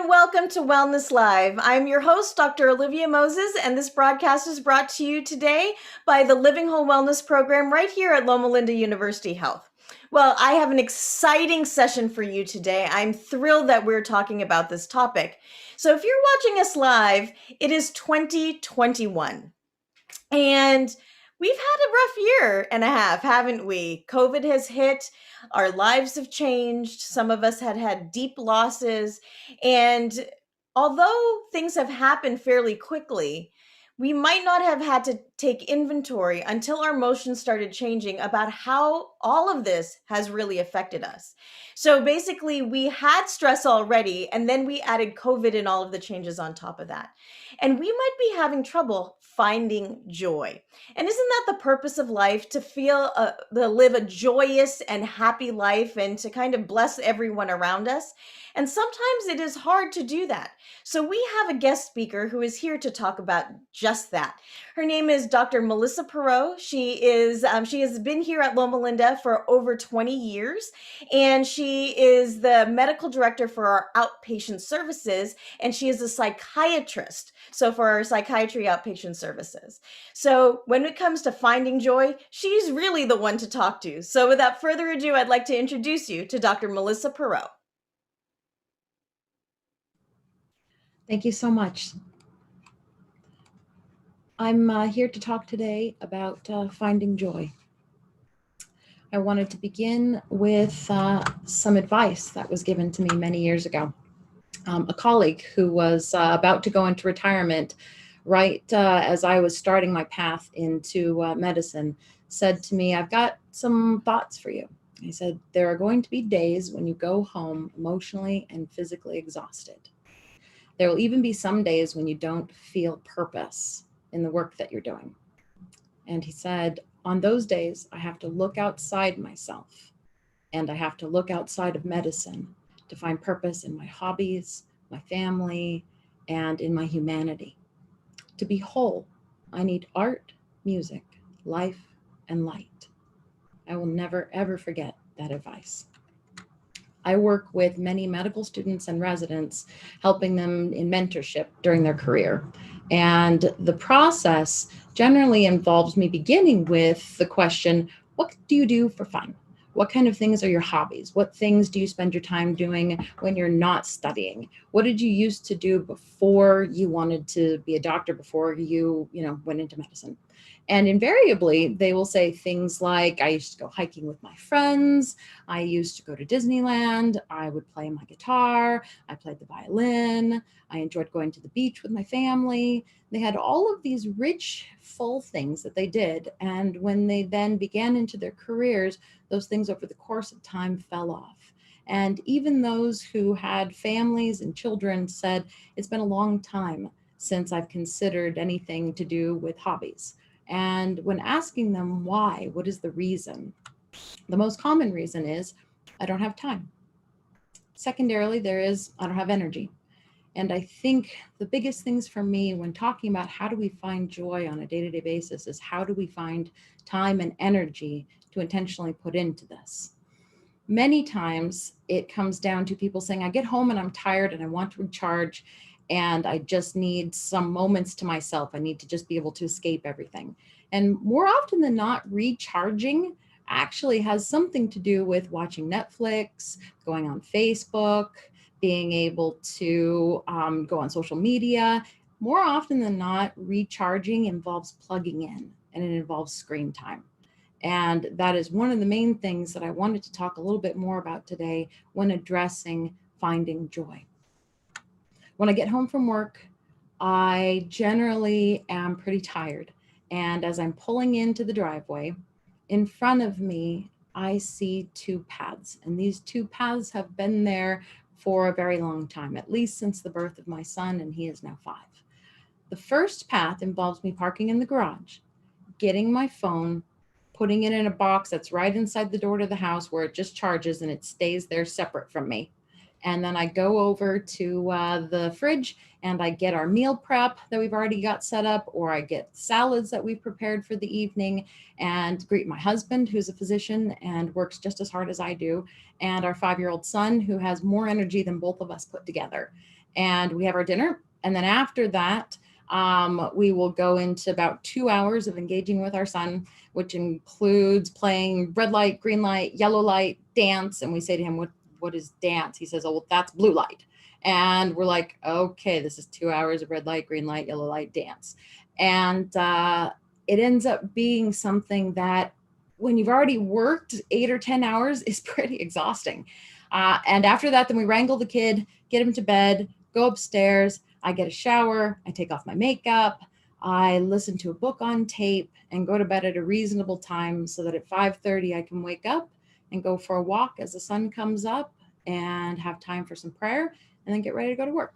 and welcome to Wellness Live. I'm your host, Dr. Olivia Moses, and this broadcast is brought to you today by the Living Whole Wellness Program right here at Loma Linda University Health. Well, I have an exciting session for you today. I'm thrilled that we're talking about this topic. So if you're watching us live, it is 2021. And we've had a rough year and a half, haven't we? COVID has hit, our lives have changed. Some of us had deep losses. And although things have happened fairly quickly, we might not have had to take inventory until our emotions started changing about how all of this has really affected us. So basically, we had stress already, and then we added COVID and all of the changes on top of that. And we might be having trouble finding joy. And isn't that the purpose of life? To feel, to live a joyous and happy life and to kind of bless everyone around us. And sometimes it is hard to do that. So we have a guest speaker who is here to talk about just that. Her name is Dr. Melissa Perot. She has been here at Loma Linda for over 20 years, and she is the medical director for our outpatient services, and she is a psychiatrist. So for our psychiatry outpatient services. So when it comes to finding joy, she's really the one to talk to. So without further ado, I'd like to introduce you to Dr. Melissa Perot. Thank you so much. I'm here to talk today about finding joy. I wanted to begin with some advice that was given to me many years ago. A colleague who was about to go into retirement right as I was starting my path into medicine said to me, "I've got some thoughts for you." He said, "There are going to be days when you go home emotionally and physically exhausted. There will even be some days when you don't feel purpose in the work that you're doing." And he said, "On those days, I have to look outside myself and I have to look outside of medicine to find purpose in my hobbies, my family, and in my humanity. To be whole, I need art, music, life, and light." I will never, ever forget that advice. I work with many medical students and residents, helping them in mentorship during their career. And the process generally involves me beginning with the question, what do you do for fun? What kind of things are your hobbies? What things do you spend your time doing when you're not studying? What did you used to do before you wanted to be a doctor, before you went into medicine? And invariably, they will say things like, "I used to go hiking with my friends. I used to go to Disneyland. I would play my guitar. I played the violin. I enjoyed going to the beach with my family." They had all of these rich, full things that they did. And when they then began into their careers, those things over the course of time fell off. And even those who had families and children said, "It's been a long time since I've considered anything to do with hobbies." And when asking them why, what is the reason? The most common reason is, "I don't have time." Secondarily, there is, "I don't have energy." And I think the biggest things for me when talking about how do we find joy on a day-to-day basis is how do we find time and energy to intentionally put into this? Many times it comes down to people saying, "I get home and I'm tired and I want to recharge and I just need some moments to myself. I need to just be able to escape everything." And more often than not, recharging actually has something to do with watching Netflix, going on Facebook, being able to go on social media. More often than not, recharging involves plugging in and it involves screen time. And that is one of the main things that I wanted to talk a little bit more about today when addressing finding joy. When I get home from work, I generally am pretty tired. And as I'm pulling into the driveway, in front of me, I see two paths. And these two paths have been there for a very long time, at least since the birth of my son, and he is now 5. The first path involves me parking in the garage, getting my phone, putting it in a box that's right inside the door to the house where it just charges and it stays there separate from me. And then I go over to the fridge and I get our meal prep that we've already got set up, or I get salads that we've prepared for the evening, and greet my husband, who's a physician and works just as hard as I do, and our 5-year-old son, who has more energy than both of us put together. and we have our dinner. And then after that, we will go into about 2 hours of engaging with our son, which includes playing red light, green light, yellow light, dance. And we say to him, what is dance? He says, oh, well, that's blue light. And we're like, okay, this is 2 hours of red light, green light, yellow light, dance. And it ends up being something that when you've already worked 8 or 10 hours is pretty exhausting. And after that, then we wrangle the kid, get him to bed, go upstairs. I get a shower. I take off my makeup. I listen to a book on tape and go to bed at a reasonable time so that at 5:30 I can wake up and go for a walk as the sun comes up and have time for some prayer and then get ready to go to work.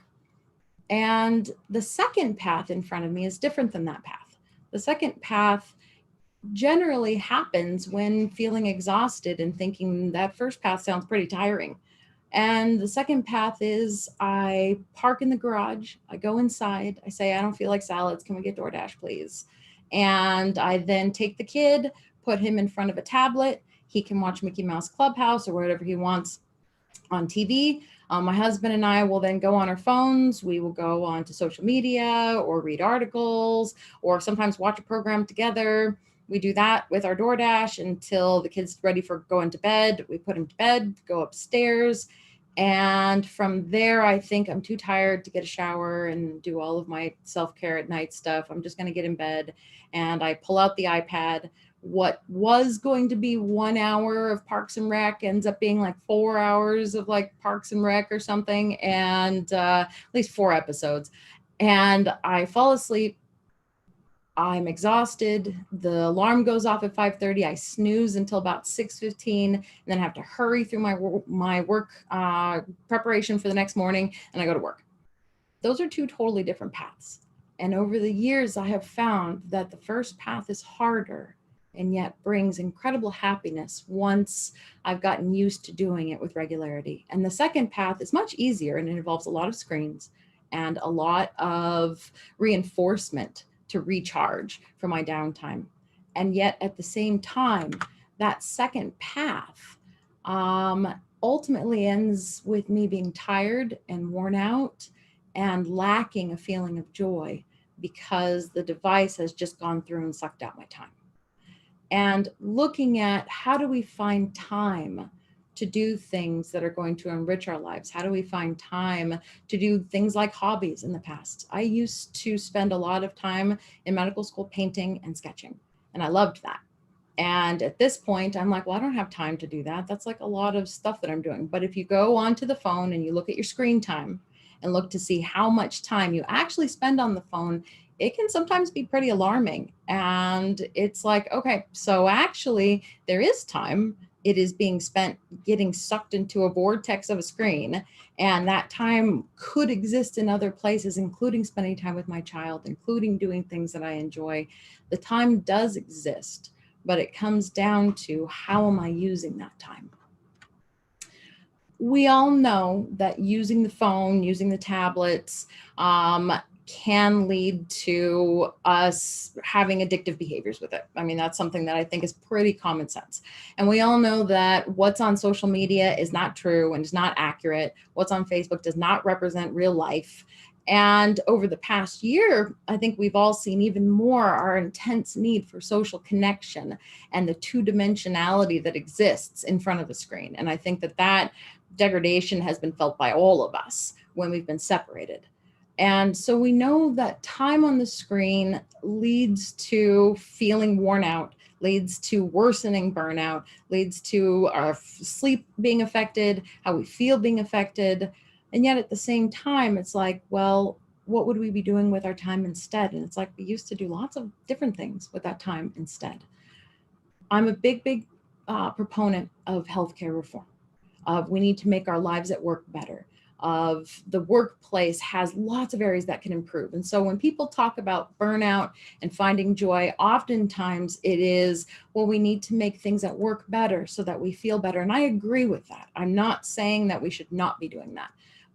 And the second path in front of me is different than that path. The second path generally happens when feeling exhausted and thinking that first path sounds pretty tiring. And the second path is I park in the garage, I go inside, I say, I don't feel like salads, can we get DoorDash, please? And I then take the kid, put him in front of a tablet. He can watch Mickey Mouse Clubhouse or whatever he wants on TV. My husband and I will then go on our phones. We will go on to social media or read articles or sometimes watch a program together. We do that with our DoorDash until the kid's ready for going to bed. We put him to bed, go upstairs. And from there, I think I'm too tired to get a shower and do all of my self-care at night stuff. I'm just going to get in bed and I pull out the iPad. What was going to be 1 hour of Parks and Rec ends up being like 4 hours of like Parks and Rec or something, and at least 4 episodes. And I fall asleep. I'm exhausted. The alarm goes off at 5:30. I snooze until about 6:15, and then I have to hurry through my work preparation for the next morning, and I go to work. Those are two totally different paths. And over the years, I have found that the first path is harder and yet brings incredible happiness once I've gotten used to doing it with regularity. And the second path is much easier, and it involves a lot of screens and a lot of reinforcement to recharge for my downtime. And yet at the same time, that second path ultimately ends with me being tired and worn out and lacking a feeling of joy because the device has just gone through and sucked out my time. And looking at how do we find time to do things that are going to enrich our lives? How do we find time to do things like hobbies in the past? I used to spend a lot of time in medical school painting and sketching, and I loved that. And at this point, I'm like, well, I don't have time to do that. That's like a lot of stuff that I'm doing. But if you go onto the phone and you look at your screen time and look to see how much time you actually spend on the phone, it can sometimes be pretty alarming. And it's like, okay, so actually there is time. It is being spent getting sucked into a vortex of a screen. And that time could exist in other places, including spending time with my child, including doing things that I enjoy. The time does exist, but it comes down to how am I using that time? We all know that using the phone, using the tablets, can lead to us having addictive behaviors with it. I mean, that's something that I think is pretty common sense. And we all know that what's on social media is not true and is not accurate. What's on Facebook does not represent real life. And over the past year, I think we've all seen even more our intense need for social connection and the two-dimensionality that exists in front of the screen. And I think that degradation has been felt by all of us when we've been separated. And so we know that time on the screen leads to feeling worn out, leads to worsening burnout, leads to our sleep being affected, how we feel being affected. And yet at the same time, it's like, well, what would we be doing with our time instead? And it's like, we used to do lots of different things with that time instead. I'm a big proponent of healthcare reform. We need to make our lives at work better. Of the workplace has lots of areas that can improve. And so when people talk about burnout and finding joy, oftentimes it is, well, we need to make things at work better so that we feel better. And I agree with that. I'm not saying that we should not be doing that.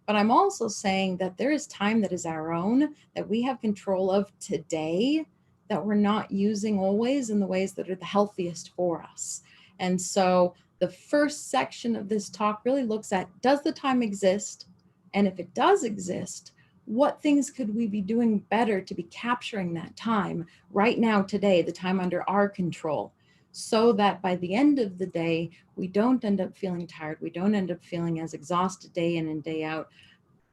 But I'm also saying that there is time that is our own, that we have control of today, that we're not using always in the ways that are the healthiest for us. And so the first section of this talk really looks at, does the time exist? And if it does exist, what things could we be doing better to be capturing that time right now, today, the time under our control, so that by the end of the day, we don't end up feeling tired. We don't end up feeling as exhausted day in and day out,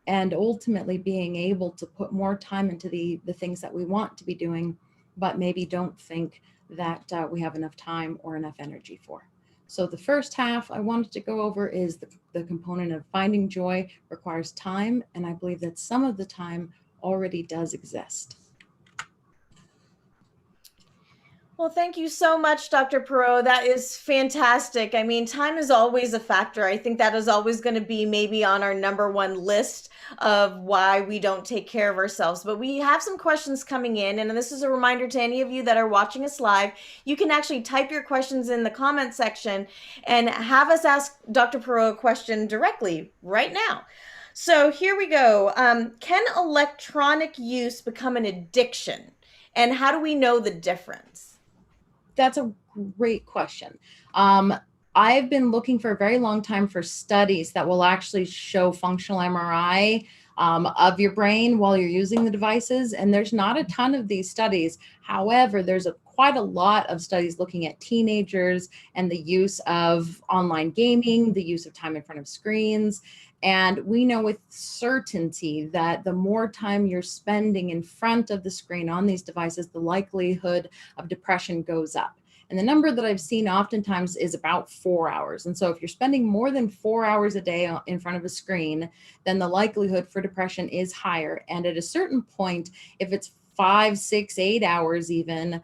and ultimately being able to put more time into the things that we want to be doing, but maybe don't think that we have enough time or enough energy for. So the first half I wanted to go over is the component of finding joy requires time, and I believe that some of the time already does exist. Well, thank you so much, Dr. Perot. That is fantastic. I mean, time is always a factor. I think that is always going to be maybe on our number one list of why we don't take care of ourselves. But we have some questions coming in, and this is a reminder to any of you that are watching us live. You can actually type your questions in the comment section and have us ask Dr. Perot a question directly right now. So here we go. Can electronic use become an addiction? And how do we know the difference? That's a great question. I've been looking for a very long time for studies that will actually show functional MRI of your brain while you're using the devices. And there's not a ton of these studies. However, there's quite a lot of studies looking at teenagers and the use of online gaming, the use of time in front of screens. And we know with certainty that the more time you're spending in front of the screen on these devices, the likelihood of depression goes up. And the number that I've seen oftentimes is about 4 hours. And so if you're spending more than 4 hours a day in front of a screen, then the likelihood for depression is higher. And at a certain point, if it's 5, 6, 8 hours even,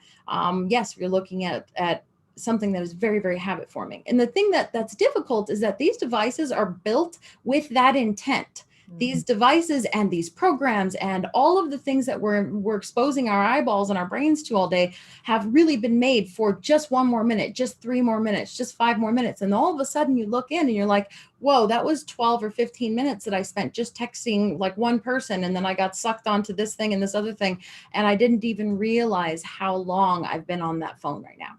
yes, you're looking at something that is very, very habit forming. And the thing that's difficult is that these devices are built with that intent. These devices and these programs and all of the things that we're exposing our eyeballs and our brains to all day have really been made for just 1 more minute, just 3 more minutes, just 5 more minutes. And all of a sudden you look in and you're like, whoa, that was 12 or 15 minutes that I spent just texting like one person. And then I got sucked onto this thing and this other thing. And I didn't even realize how long I've been on that phone right now.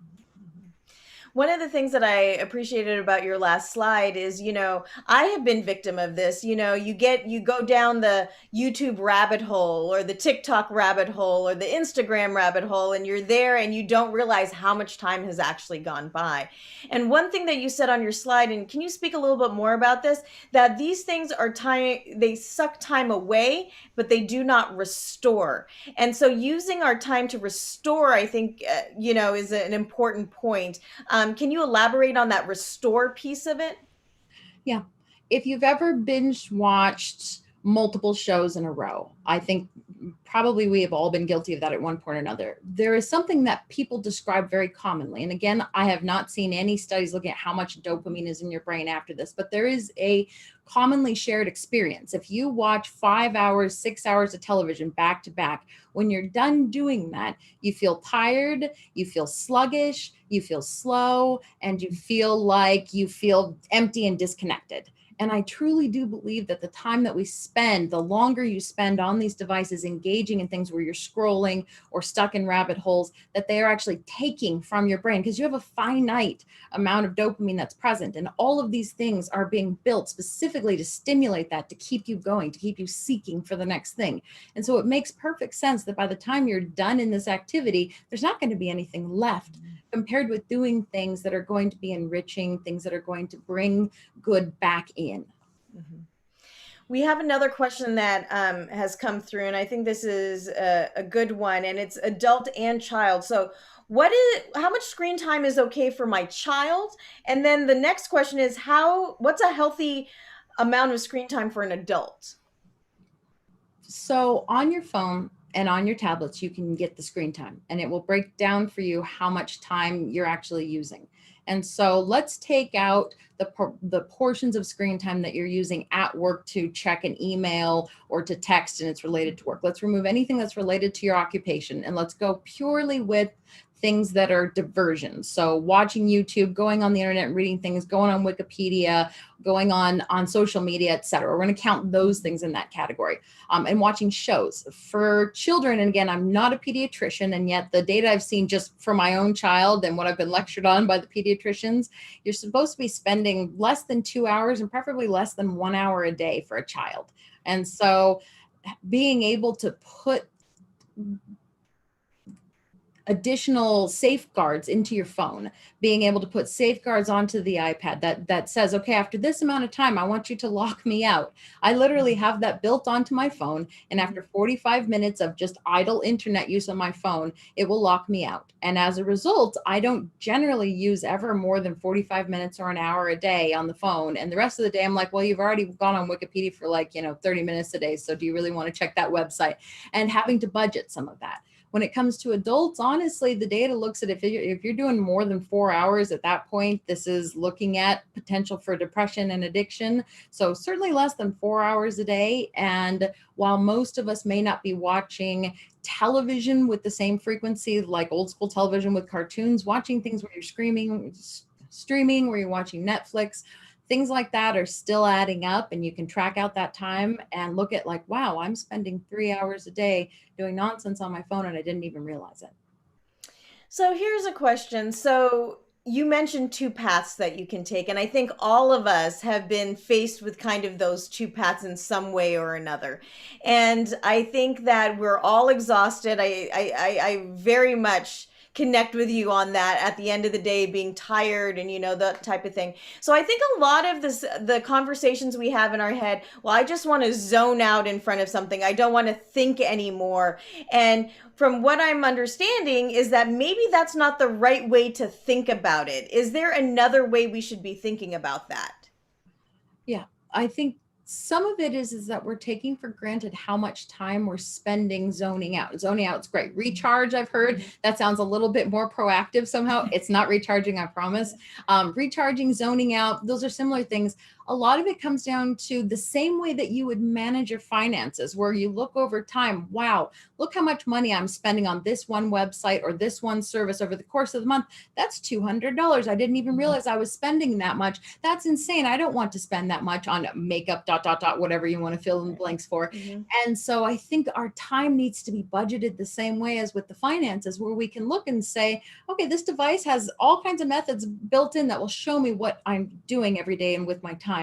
One of the things that I appreciated about your last slide is, I have been victim of this. You go down the YouTube rabbit hole or the TikTok rabbit hole or the Instagram rabbit hole, and you're there and you don't realize how much time has actually gone by. And one thing that you said on your slide, and can you speak a little bit more about this, that these things are time, they suck time away, but they do not restore. And so using our time to restore, I think, is an important point. Can you elaborate on that restore piece of it? Yeah. If you've ever binge watched multiple shows in a row, I think probably we have all been guilty of that at one point or another. There is something that people describe very commonly. And again, I have not seen any studies looking at how much dopamine is in your brain after this, but there is a commonly shared experience. If you watch 5 hours, 6 hours of television back to back, when you're done doing that, you feel tired, you feel sluggish, you feel slow, and you feel empty and disconnected. And I truly do believe that the time that we spend, the longer you spend on these devices, engaging in things where you're scrolling or stuck in rabbit holes, that they are actually taking from your brain, because you have a finite amount of dopamine that's present. And all of these things are being built specifically to stimulate that, to keep you going, to keep you seeking for the next thing. And so it makes perfect sense that by the time you're done in this activity, there's not going to be anything left compared with doing things that are going to be enriching, things that are going to bring good back in. Mm-hmm. We have another question that has come through, and I think this is a good one, and it's adult and child. So how much screen time is okay for my child? And then the next question is what's a healthy amount of screen time for an adult? So on your phone and on your tablets, you can get the screen time, and it will break down for you how much time you're actually using. And so let's take out the portions of screen time that you're using at work to check an email or to text and it's related to work. Let's remove anything that's related to your occupation, and let's go purely with things that are diversions. So watching YouTube, going on the internet, reading things, going on Wikipedia, going on social media, etc. We're going to count those things in that category. And watching shows for children. And again, I'm not a pediatrician, and yet the data I've seen just for my own child and what I've been lectured on by the pediatricians, you're supposed to be spending less than 2 hours and preferably less than 1 hour a day for a child. And so being able to put additional safeguards into your phone, being able to put safeguards onto the iPad that says, okay, after this amount of time, I want you to lock me out. I literally have that built onto my phone. And after 45 minutes of just idle internet use on my phone, it will lock me out. And as a result, I don't generally use ever more than 45 minutes or an hour a day on the phone. And the rest of the day, I'm like, well, you've already gone on Wikipedia for 30 minutes a day. So do you really want to check that website? And having to budget some of that. When it comes to adults, honestly, the data looks at if you're doing more than 4 hours at that point, this is looking at potential for depression and addiction. So certainly less than 4 hours a day. And while most of us may not be watching television with the same frequency, like old school television with cartoons, watching things where you're streaming, where you're watching Netflix, things like that are still adding up, and you can track out that time and look at wow, I'm spending 3 hours a day doing nonsense on my phone and I didn't even realize it. So here's a question. So you mentioned two paths that you can take, and I think all of us have been faced with kind of those two paths in some way or another. And I think that we're all exhausted. I very much connect with you on that at the end of the day, being tired and that type of thing. So I think a lot of the conversations we have in our head, well, I just want to zone out in front of something. I don't want to think anymore. And from what I'm understanding is that maybe that's not the right way to think about it. Is there another way we should be thinking about that? Yeah, I think some of it is that we're taking for granted how much time we're spending zoning out. Zoning out's great. Recharge, I've heard, that sounds a little bit more proactive somehow. It's not recharging, I promise. Recharging, zoning out, those are similar things. A lot of it comes down to the same way that you would manage your finances, where you look over time, wow, look how much money I'm spending on this one website or this one service over the course of the month. That's $200. I didn't even realize I was spending that much. That's insane. I don't want to spend that much on makeup, whatever you want to fill in the blanks for. Mm-hmm. And so I think our time needs to be budgeted the same way as with the finances, where we can look and say, okay, this device has all kinds of methods built in that will show me what I'm doing every day and with my time.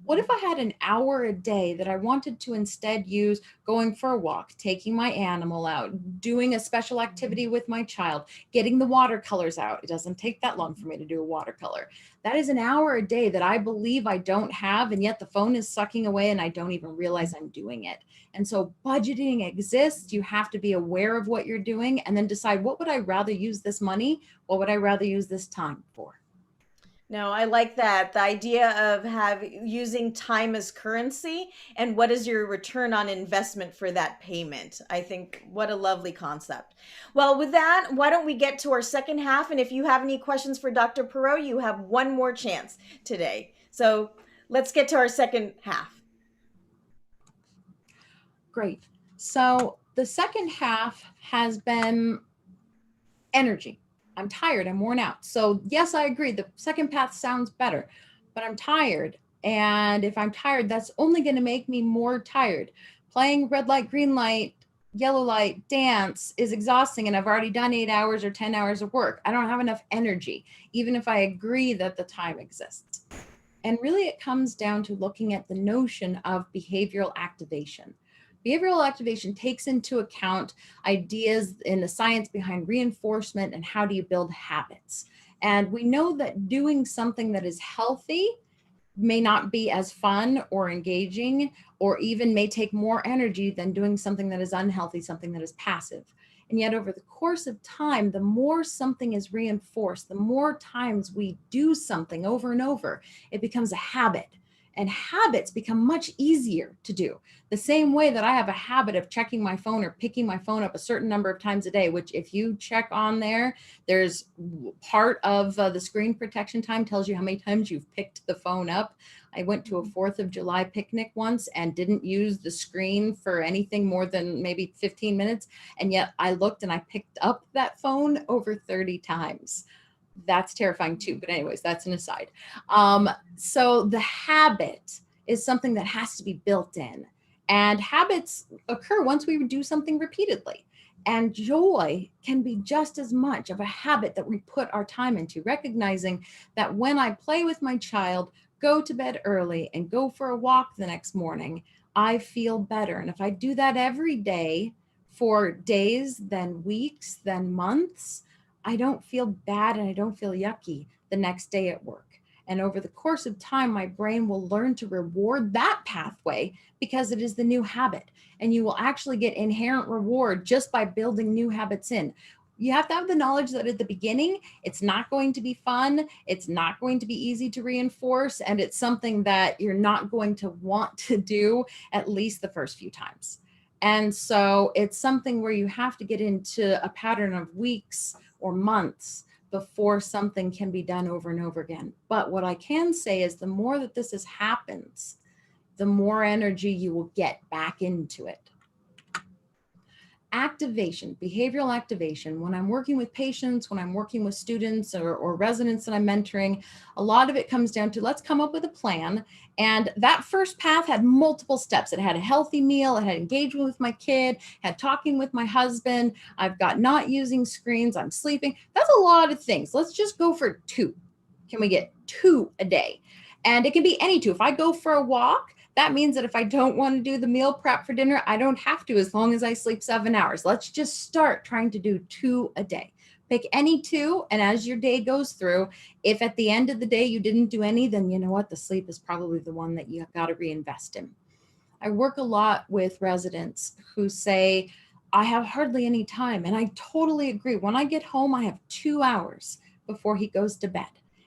What if I had an hour a day that I wanted to instead use going for a walk, taking my animal out, doing a special activity with my child, getting the watercolors out? It doesn't take that long for me to do a watercolor. That is an hour a day that I believe I don't have, and yet the phone is sucking away and I don't even realize I'm doing it. And so budgeting exists. You have to be aware of what you're doing and then decide, what would I rather use this money? What would I rather use this time for? No, I like that. The idea of using time as currency and what is your return on investment for that payment. I think what a lovely concept. Well, with that, why don't we get to our second half? And if you have any questions for Dr. Perot, you have one more chance today. So let's get to our second half. Great. So the second half has been energy. I'm tired, I'm worn out. So yes, I agree. The second path sounds better, but I'm tired. And if I'm tired, that's only going to make me more tired. Playing red light, green light, yellow light, dance is exhausting. And I've already done 8 hours or 10 hours of work. I don't have enough energy, even if I agree that the time exists. And really it comes down to looking at the notion of behavioral activation. Behavioral activation takes into account ideas in the science behind reinforcement and how do you build habits. And we know that doing something that is healthy may not be as fun or engaging, or even may take more energy than doing something that is unhealthy, something that is passive. And yet over the course of time, the more something is reinforced, the more times we do something over and over, it becomes a habit. And habits become much easier to do. The same way that I have a habit of checking my phone or picking my phone up a certain number of times a day, which if you check on there, there's part of the screen protection time tells you how many times you've picked the phone up. I went to a 4th of July picnic once and didn't use the screen for anything more than maybe 15 minutes. And yet I looked and I picked up that phone over 30 times. That's terrifying too. But anyways, that's an aside. So the habit is something that has to be built in. And habits occur once we do something repeatedly. And joy can be just as much of a habit that we put our time into, recognizing that when I play with my child, go to bed early, and go for a walk the next morning, I feel better. And if I do that every day for days, then weeks, then months, I don't feel bad and I don't feel yucky the next day at work. And over the course of time, my brain will learn to reward that pathway because it is the new habit. And you will actually get inherent reward just by building new habits in. You have to have the knowledge that at the beginning, it's not going to be fun. It's not going to be easy to reinforce. And it's something that you're not going to want to do at least the first few times. And so it's something where you have to get into a pattern of weeks or months before something can be done over and over again. But what I can say is the more that this happens, the more energy you will get back into it. Activation, behavioral activation. When I'm working with patients, when I'm working with students or residents that I'm mentoring, a lot of it comes down to let's come up with a plan. And that first path had multiple steps. It had a healthy meal, it had engagement with my kid, had talking with my husband, I've got not using screens, I'm sleeping. That's a lot of things. Let's just go for 2. Can we get 2 a day? And it can be any 2. If I go for a walk, that means that if I don't want to do the meal prep for dinner, I don't have to as long as I sleep 7 hours. Let's just start trying to do 2 a day. Pick any 2. And as your day goes through, if at the end of the day you didn't do any, then you know what? The sleep is probably the one that you got to reinvest in. I work a lot with residents who say, I have hardly any time. And I totally agree. When I get home, I have 2 hours before he goes to bed.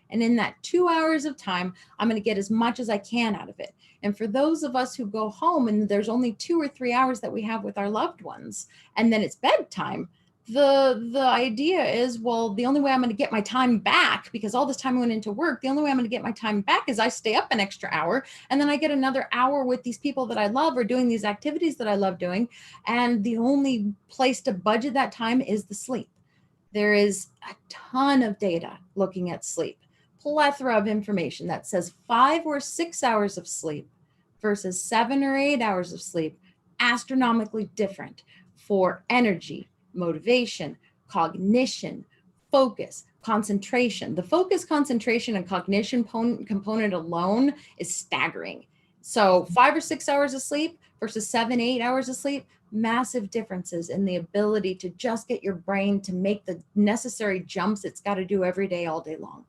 And in that 2 hours of time, I'm going to get as much as I can out of it. And for those of us who go home and there's only 2 or 3 hours that we have with our loved ones, and then it's bedtime, the idea is, well, the only way I'm going to get my time back, because all this time I went into work, the only way I'm going to get my time back is I stay up an extra hour, and then I get another hour with these people that I love or doing these activities that I love doing. And the only place to budget that time is the sleep. There is a ton of data looking at sleep. Plethora of information that says 5 or 6 hours of sleep versus 7 or 8 hours of sleep, astronomically different for energy, motivation, cognition, focus, concentration. The focus, concentration, and cognition component alone is staggering. So 5 or 6 hours of sleep versus 7, 8 hours of sleep, massive differences in the ability to just get your brain to make the necessary jumps it's got to do every day, all day long.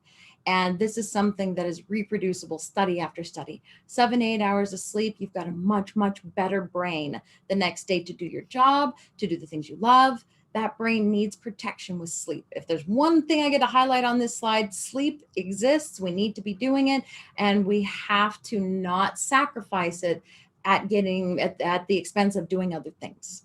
And this is something that is reproducible study after study. 7, 8 hours of sleep, you've got a much, much better brain the next day to do your job, to do the things you love. That brain needs protection with sleep. If there's one thing I get to highlight on this slide, sleep exists. We need to be doing it, and we have to not sacrifice it at the expense of doing other things.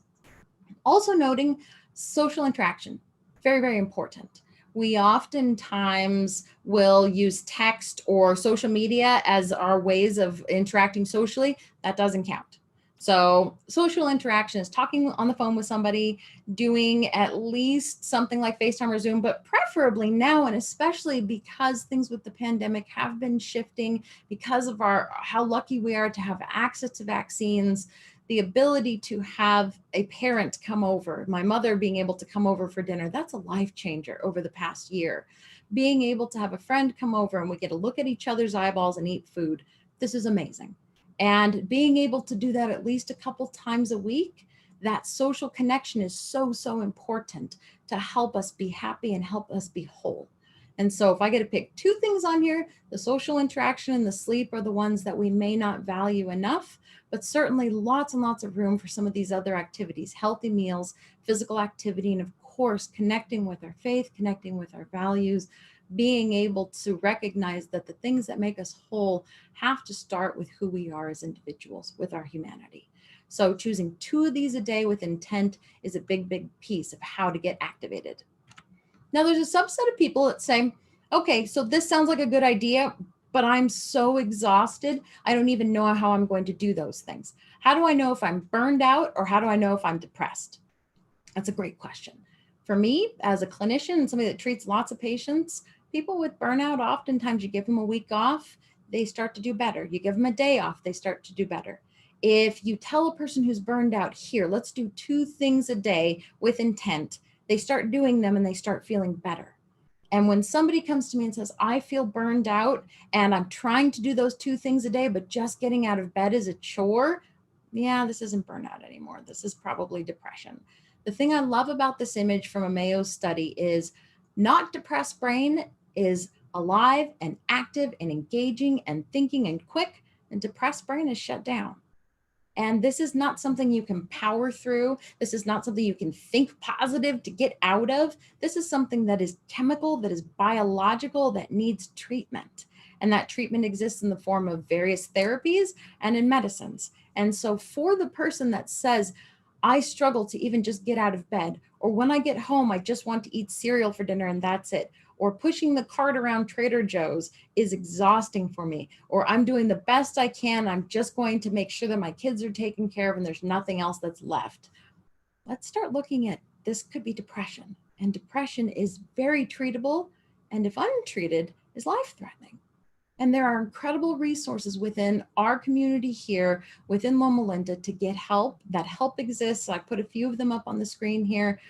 Also noting social interaction, very, very important. We oftentimes will use text or social media as our ways of interacting socially. That doesn't count. So social interaction is talking on the phone with somebody, doing at least something like FaceTime or Zoom, but preferably now, and especially because things with the pandemic have been shifting, because of how lucky we are to have access to vaccines, the ability to have a parent come over, my mother being able to come over for dinner, that's a life changer over the past year. Being able to have a friend come over and we get to look at each other's eyeballs and eat food, this is amazing. And being able to do that at least a couple times a week, that social connection is so, so important to help us be happy and help us be whole. And so if I get to pick 2 things on here, the social interaction and the sleep are the ones that we may not value enough, but certainly lots and lots of room for some of these other activities, healthy meals, physical activity, and of course, connecting with our faith, connecting with our values, being able to recognize that the things that make us whole have to start with who we are as individuals, with our humanity. So choosing 2 of these a day with intent is a big, big piece of how to get activated. Now, there's a subset of people that say, okay, so this sounds like a good idea, but I'm so exhausted. I don't even know how I'm going to do those things. How do I know if I'm burned out, or how do I know if I'm depressed? That's a great question. For me, as a clinician and somebody that treats lots of patients, people with burnout, oftentimes you give them a week off, they start to do better. You give them a day off, they start to do better. If you tell a person who's burned out, here, let's do 2 things a day with intent, they start doing them and they start feeling better. And when somebody comes to me and says, I feel burned out and I'm trying to do those 2 things a day, but just getting out of bed is a chore, yeah, this isn't burnout anymore. This is probably depression. The thing I love about this image from a Mayo study is not depressed brain is alive and active and engaging and thinking and quick, and depressed brain is shut down. And this is not something you can power through. This is not something you can think positive to get out of. This is something that is chemical, that is biological, that needs treatment. And that treatment exists in the form of various therapies and in medicines. And so for the person that says, I struggle to even just get out of bed, or when I get home, I just want to eat cereal for dinner and that's it, or pushing the cart around Trader Joe's is exhausting for me, or I'm doing the best I can, I'm just going to make sure that my kids are taken care of and there's nothing else that's left. Let's start looking at this. Could be depression, and depression is very treatable, and if untreated, is life-threatening. And there are incredible resources within our community here, within Loma Linda, to get help. That help exists. I put a few of them up on the screen here.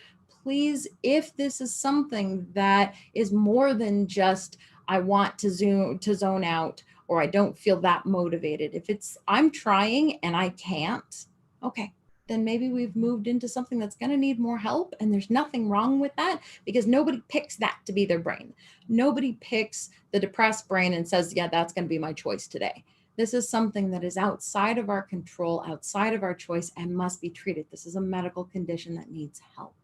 Please, if this is something that is more than just, I want to zone out, or I don't feel that motivated. If it's, I'm trying and I can't, okay, then maybe we've moved into something that's going to need more help. And there's nothing wrong with that, because nobody picks that to be their brain. Nobody picks the depressed brain and says, yeah, that's going to be my choice today. This is something that is outside of our control, outside of our choice, and must be treated. This is a medical condition that needs help.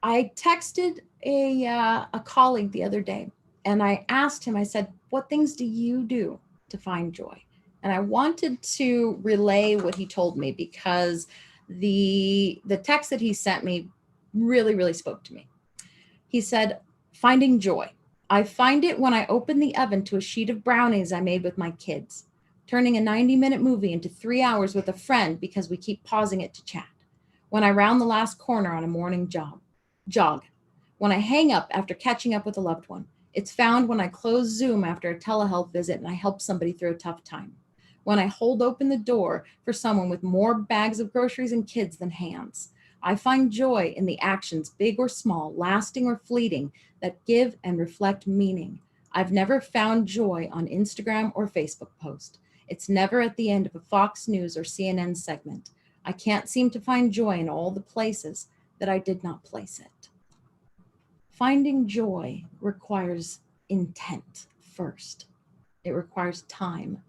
I texted a colleague the other day, and I asked him, I said, what things do you do to find joy? And I wanted to relay what he told me, because the text that he sent me really, really spoke to me. He said, finding joy. I find it when I open the oven to a sheet of brownies I made with my kids, turning a 90-minute movie into 3 hours with a friend because we keep pausing it to chat, when I round the last corner on a morning jog, when I hang up after catching up with a loved one. It's found when I close Zoom after a telehealth visit and I help somebody through a tough time, when I hold open the door for someone with more bags of groceries and kids than hands. I find joy in the actions, big or small, lasting or fleeting, that give and reflect meaning. I've never found joy on Instagram or Facebook post. It's never at the end of a Fox News or CNN segment. I can't seem to find joy in all the places that I did not place it. Finding joy requires intent first. It requires time,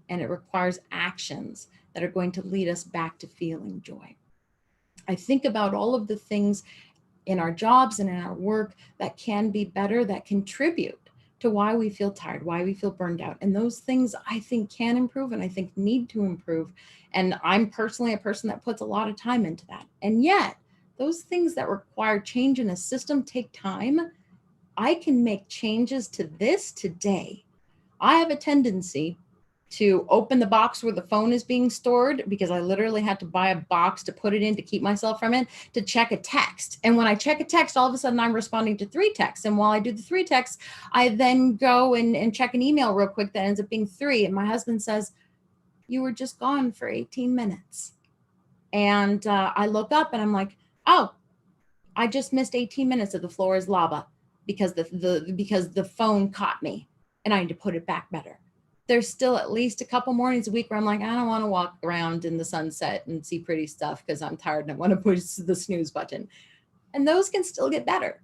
and it requires actions that are going to lead us back to feeling joy. I think about all of the things in our jobs and in our work that can be better, that contribute to why we feel tired, why we feel burned out. And those things I think can improve, and I think need to improve. And I'm personally a person that puts a lot of time into that. And yet, those things that require change in a system take time. I can make changes to this today. I have a tendency to open the box where the phone is being stored, because I literally had to buy a box to put it in to keep myself from it, to check a text. And when I check a text, all of a sudden I'm responding to 3 texts. And while I do the 3 texts, I then go and check an email real quick that ends up being 3. And my husband says, you were just gone for 18 minutes. And I look up and I'm like, oh, I just missed 18 minutes of the floor is lava because the phone caught me, and I need to put it back better. There's still at least a couple mornings a week where I'm like, I don't want to walk around in the sunset and see pretty stuff because I'm tired and I want to push the snooze button. And those can still get better.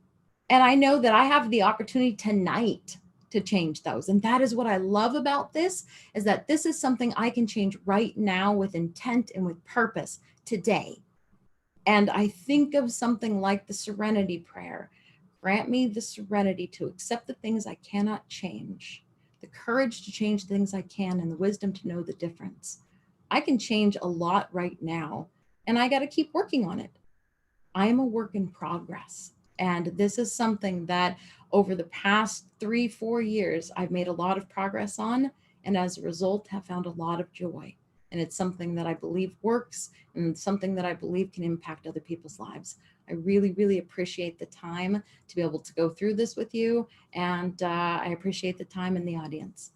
And I know that I have the opportunity tonight to change those. And that is what I love about this, is that this is something I can change right now with intent and with purpose today. And I think of something like the Serenity Prayer. Grant me the serenity to accept the things I cannot change, the courage to change things I can, and the wisdom to know the difference. I can change a lot right now, and I got to keep working on it. I am a work in progress. And this is something that over the past 3, 4 years, I've made a lot of progress on. And as a result, have found a lot of joy. And it's something that I believe works and something that I believe can impact other people's lives. I really, really appreciate the time to be able to go through this with you. And I appreciate the time in the audience.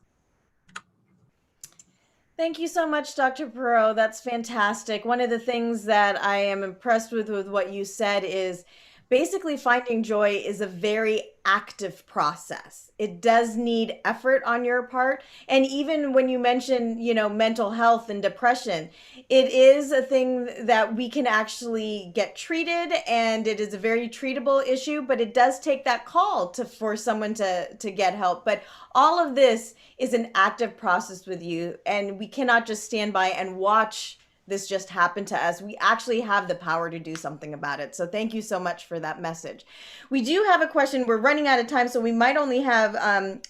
Thank you so much, Dr. Perot. That's fantastic. One of the things that I am impressed with what you said is basically finding joy is a very active process. It does need effort on your part. And even when you mention, mental health and depression, it is a thing that we can actually get treated, and it is a very treatable issue, but it does take that call for someone to get help. But all of this is an active process with you, and we cannot just stand by and watch this just happen to us. We actually have the power to do something about it. So thank you so much for that message. We do have a question. We're running out of time, so we might only have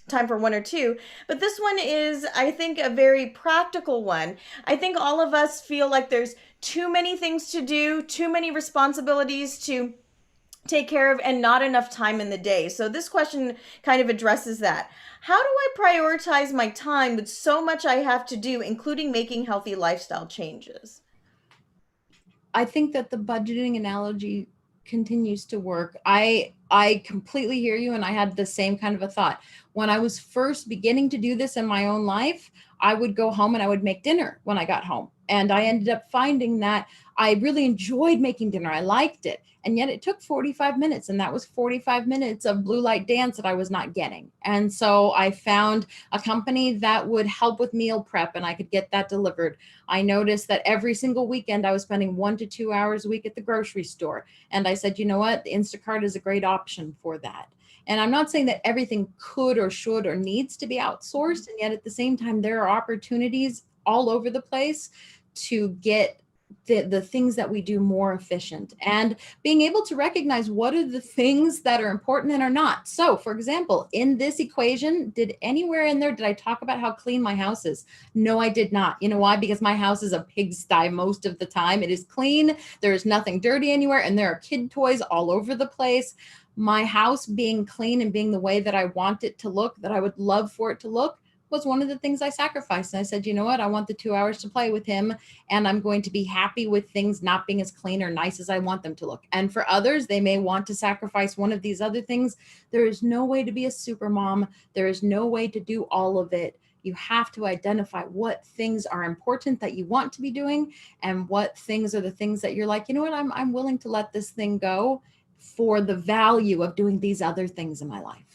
time for one or two. But this one is, I think, a very practical one. I think all of us feel like there's too many things to do, too many responsibilities to take care of, and not enough time in the day. So this question kind of addresses that. How do I prioritize my time with so much I have to do, including making healthy lifestyle changes? I think that the budgeting analogy continues to work. I completely hear you, and I had the same kind of a thought. When I was first beginning to do this in my own life, I would go home and I would make dinner when I got home. And I ended up finding that I really enjoyed making dinner. I liked it. And yet it took 45 minutes, and that was 45 minutes of blue light dance that I was not getting. And so I found a company that would help with meal prep, and I could get that delivered. I noticed that every single weekend I was spending 1 to 2 hours a week at the grocery store. And I said, you know what? The Instacart is a great option for that. And I'm not saying that everything could or should or needs to be outsourced. And yet at the same time, there are opportunities all over the place to get the things that we do more efficient, and being able to recognize what are the things that are important and are not. So for example, in this equation, did anywhere in there, did I talk about how clean my house is? No, I did not. You know why? Because my house is a pigsty most of the time. It is clean. There is nothing dirty anywhere. And there are kid toys all over the place. My house being clean and being the way that I want it to look, that I would love for it to look, was one of the things I sacrificed. And I said, you know what? I want the 2 hours to play with him, and I'm going to be happy with things not being as clean or nice as I want them to look. And for others, they may want to sacrifice one of these other things. There is no way to be a super mom. There is no way to do all of it. You have to identify what things are important that you want to be doing, and what things are the things that you're like, you know what? I'm willing to let this thing go for the value of doing these other things in my life.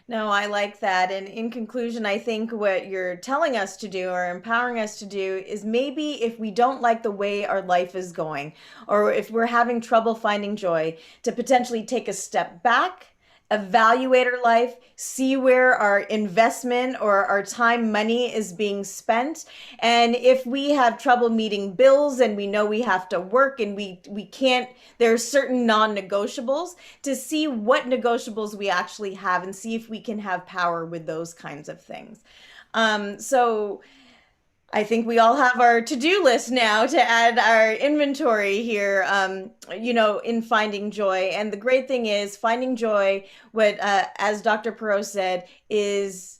No, I like that. And in conclusion, I think what you're telling us to do or empowering us to do is, maybe if we don't like the way our life is going, or if we're having trouble finding joy, to potentially take a step back, evaluate our life, see where our investment or our time, money is being spent. And if we have trouble meeting bills and we know we have to work and we can't, there's certain non-negotiables, to see what negotiables we actually have and see if we can have power with those kinds of things. So I think we all have our to-do list now to add our inventory here, in finding joy. And the great thing is, finding joy, as Dr. Perot said, is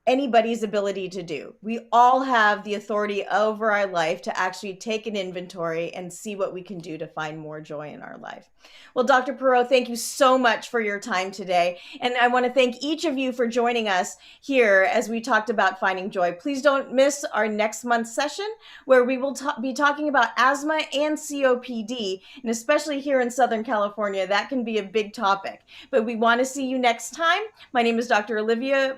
anybody's ability to do. We all have the authority over our life to actually take an inventory and see what we can do to find more joy in our life. Well, Dr. Perot, thank you so much for your time today. And I want to thank each of you for joining us here as we talked about finding joy. Please don't miss our next month's session, where we will be talking about asthma and COPD. And especially here in Southern California, that can be a big topic. But we want to see you next time. My name is Dr. Olivia